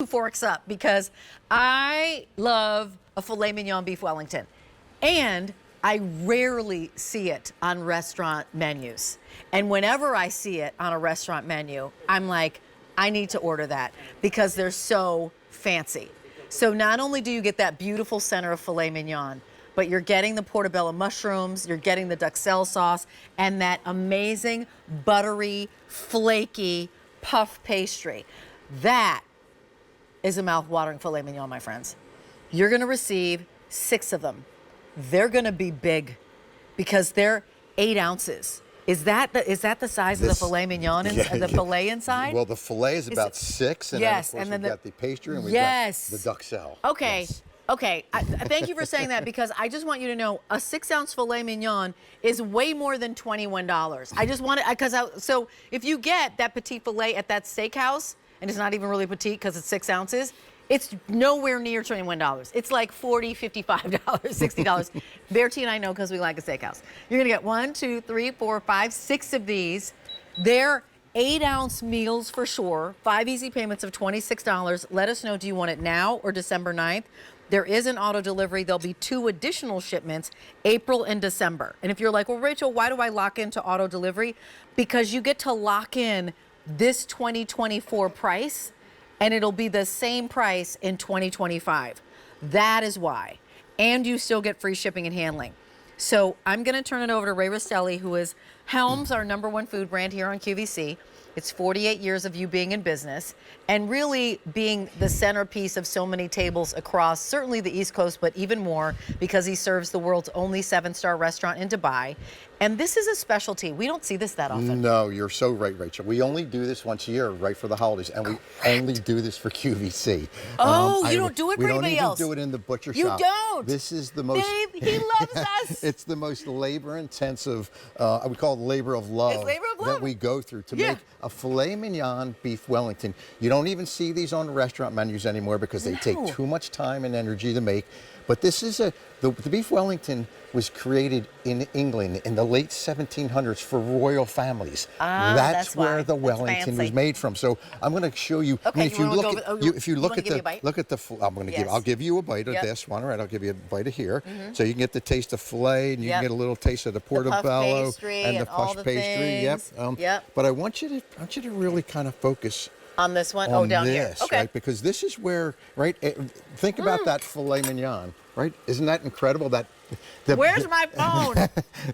forks up because I love a filet mignon beef Wellington. And I rarely see it on restaurant menus. And whenever I see it on a restaurant menu, I'm like, I need to order that because they're so fancy. So not only do you get that beautiful center of filet mignon, but you're getting the portobello mushrooms, you're getting the duxelle sauce, and that amazing buttery, flaky puff pastry. That is a mouth-watering filet mignon, my friends. You're gonna receive 6 of them. They're gonna be big because they're 8 ounces. Is that the size of the filet mignon, the filet inside? Well, the filet is about 6, and yes, then of course we've got the pastry and we've got the duxelle. Okay. Yes. Okay, thank you for saying that because I just want you to know a 6-ounce filet mignon is way more than $21. I just want it, so if you get that petite filet at that steakhouse, and it's not even really petite because it's 6 ounces, it's nowhere near $21. It's like $40, $55, $60. Bertie and I know because we like a steakhouse. You're gonna get 1, 2, 3, 4, 5, 6 of these. They're 8-ounce meals for sure. 5 easy payments of $26. Let us know, do you want it now or December 9th? There is an auto delivery. There'll be 2 additional shipments, April and December. And if you're like, well, Rachel, why do I lock into auto delivery? Because you get to lock in this 2024 price, and it'll be the same price in 2025. That is why. And you still get free shipping and handling. So I'm gonna turn it over to Ray Rastelli, who helms our #1 food brand here on QVC. It's 48 years of you being in business and really being the centerpiece of so many tables across certainly the East Coast, but even more because he serves the world's only 7-star restaurant in Dubai. And this is a specialty. We don't see this that often. No, you're so right, Rachel. We only do this once a year, right for the holidays, and we only do this for QVC. Oh, you don't do it for anybody else? We don't even do it in the butcher shop. You don't? This is the most... Dave, he loves us. It's the most labor-intensive, I would call it labor of love. It's labor of love. That we go through to make a filet mignon beef Wellington. You don't even see these on restaurant menus anymore because they take too much time and energy to make. But this is the beef Wellington was created in England in the late 1700s for royal families. That's where the Wellington was made from. So I'm going to show you. Okay, I mean, if you look at I'll give you a bite of this one. All right, I'll give you a bite of here, so you can get the taste of filet and you can get a little taste of the portobello and the puff pastry. But I want you to really kind of focus on this one. Down here. Okay. Right? Because this is where, right? Think about that filet mignon, right? Isn't that incredible? Where's my phone?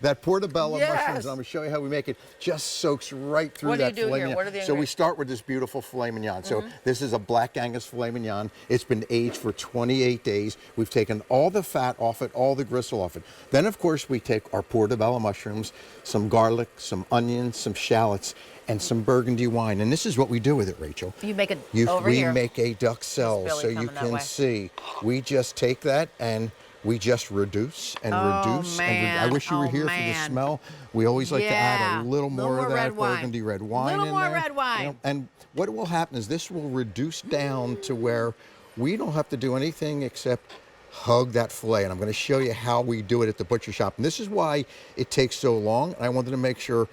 That portobello mushrooms. I'm going to show you how we make it. Just soaks right through that filet mignon. What are the so we start with this beautiful filet mignon. So this is a black Angus filet mignon. It's been aged for 28 days. We've taken all the fat off it, all the gristle off it. Then, of course, we take our portobello mushrooms, some garlic, some onions, some shallots, and some burgundy wine. And this is what we do with it, Rachel. You make it We make a duxelle, so you can see. We just take that and we just reduce and reduce. And I wish you were here for the smell. We always like to add a little more of that burgundy red wine in there. Little more red wine. You know, and what will happen is this will reduce down to where we don't have to do anything except hug that filet. And I'm going to show you how we do it at the butcher shop. And this is why it takes so long. I wanted to make sure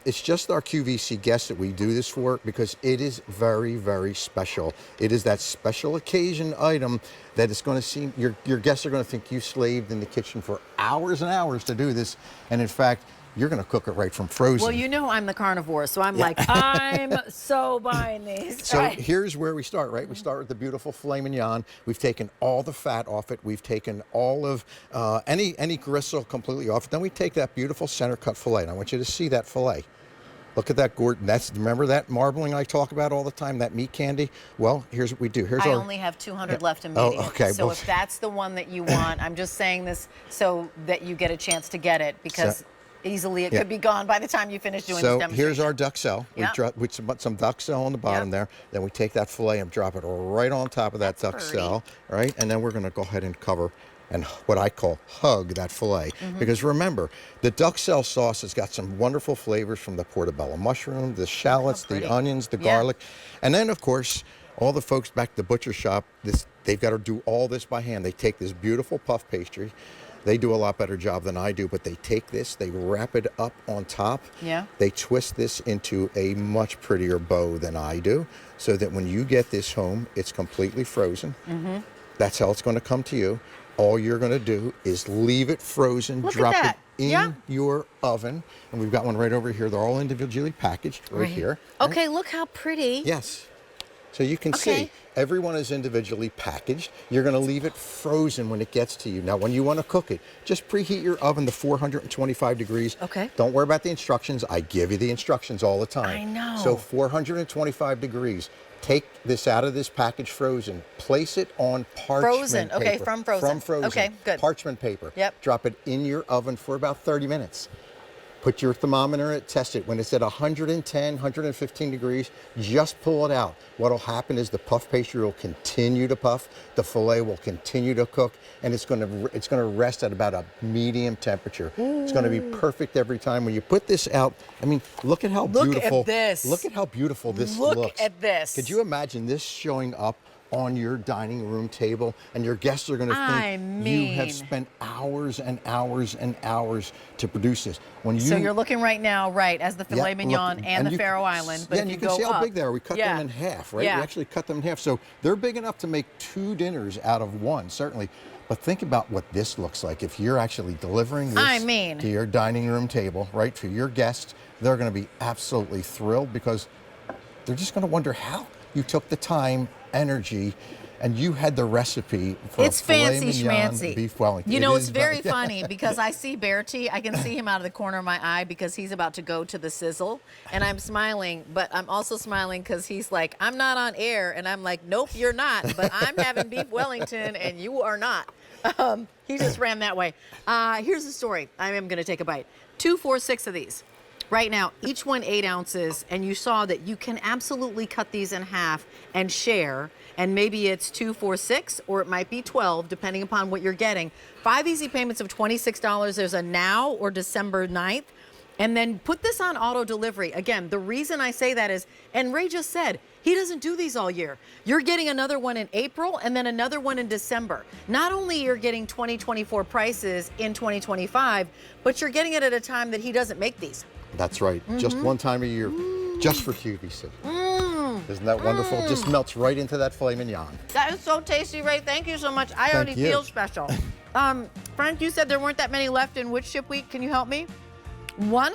it's just our QVC guests that we do this for because it is very, very special. It is that special occasion item that is going to seem, your guests are going to think you slaved in the kitchen for hours and hours to do this. And in fact, you're going to cook it right from frozen. Well, you know I'm the carnivore, so I'm like, I'm so buying these. So here's where we start, right? We start with the beautiful filet mignon. We've taken all the fat off it. We've taken all of any gristle completely off it. Then we take that beautiful center cut filet. And I want you to see that filet. Look at that, Gordon. Remember that marbling I talk about all the time, that meat candy? Well, here's what we do. I only have 200 left in medium. Oh, okay. So if that's the one that you want, I'm just saying this so that you get a chance to get it because easily it could be gone by the time you finish doing this demonstration. So here's our duxelle. We drop with some duxelle on the bottom there. Then we take that filet and drop it right on top of that duxelle, right? And then we're going to go ahead and cover and what I call hug that filet. Because remember, the duxelle sauce has got some wonderful flavors from the portobello mushroom, the shallots, the onions, the garlic. And then, of course, all the folks back at the butcher shop, they've got to do all this by hand. They take this beautiful puff pastry. They do a lot better job than I do, but they take this, they wrap it up on top. Yeah. They twist this into a much prettier bow than I do, so that when you get this home, it's completely frozen. That's how it's going to come to you. All you're going to do is leave it frozen, Look at drop it that. in Yeah. your oven, and we've got one right over here. They're all individually packaged right here. Okay, look how pretty. Yes. So you can see everyone is individually packaged. You're going to leave it frozen when it gets to you. Now, when you want to cook it, just preheat your oven to 425 degrees. Okay. Don't worry about the instructions. I give you the instructions all the time. I know. So 425 degrees. Take this out of this package frozen. Place it on parchment Frozen. paper. Okay, from frozen. From frozen. Okay, good. Parchment paper. Yep. Drop it in your oven for about 30 minutes. Put your thermometer in it, test it. When it's at 110, 115 degrees, just pull it out. What'll happen is the puff pastry will continue to puff, the filet will continue to cook, and it's gonna rest at about a medium temperature. It's gonna be perfect every time. When you put this out, I mean, look at how beautiful. Look at this. Look at how beautiful this looks. Look at this. Could you imagine this showing up on your dining room table, and your guests are going to think you have spent hours and hours and hours to produce this. So you're looking right now, right, as the filet mignon and the Faroe Island. But and you can see how big they are. We cut them in half, right? Yeah. We actually cut them in half. So they're big enough to make 2 dinners out of one, certainly. But think about what this looks like if you're actually delivering this to your dining room table, right, for your guests. They're going to be absolutely thrilled, because they're just going to wonder how you took the time, energy, and you had the recipe for it's a filet fancy mignon schmancy. beef Wellington. You know, it's very funny because I see Bertie. I can see him out of the corner of my eye because he's about to go to the sizzle, and I'm smiling, but I'm also smiling because he's like, I'm not on air, and I'm like, nope, you're not, but I'm having beef Wellington, and you are not. He just ran that way. Here's the story. I am going to take a bite. 2, 4, 6 of these. Right now, each one 8 ounces, and you saw that you can absolutely cut these in half and share, and maybe it's 2, 4, 6, or it might be 12, depending upon what you're getting. 5 easy payments of $26. There's a now or December 9th, and then put this on auto delivery. Again, the reason I say that is, and Ray just said, he doesn't do these all year. You're getting another one in April and then another one in December. Not only you're getting 2024 prices in 2025, but you're getting it at a time that he doesn't make these. That's right. Just one time a year, just for QVC. Isn't that wonderful? Just melts right into that filet mignon. That is so tasty, Ray. Thank you so much. I already feel special. Frank, you said there weren't that many left in which ship week. Can you help me? 100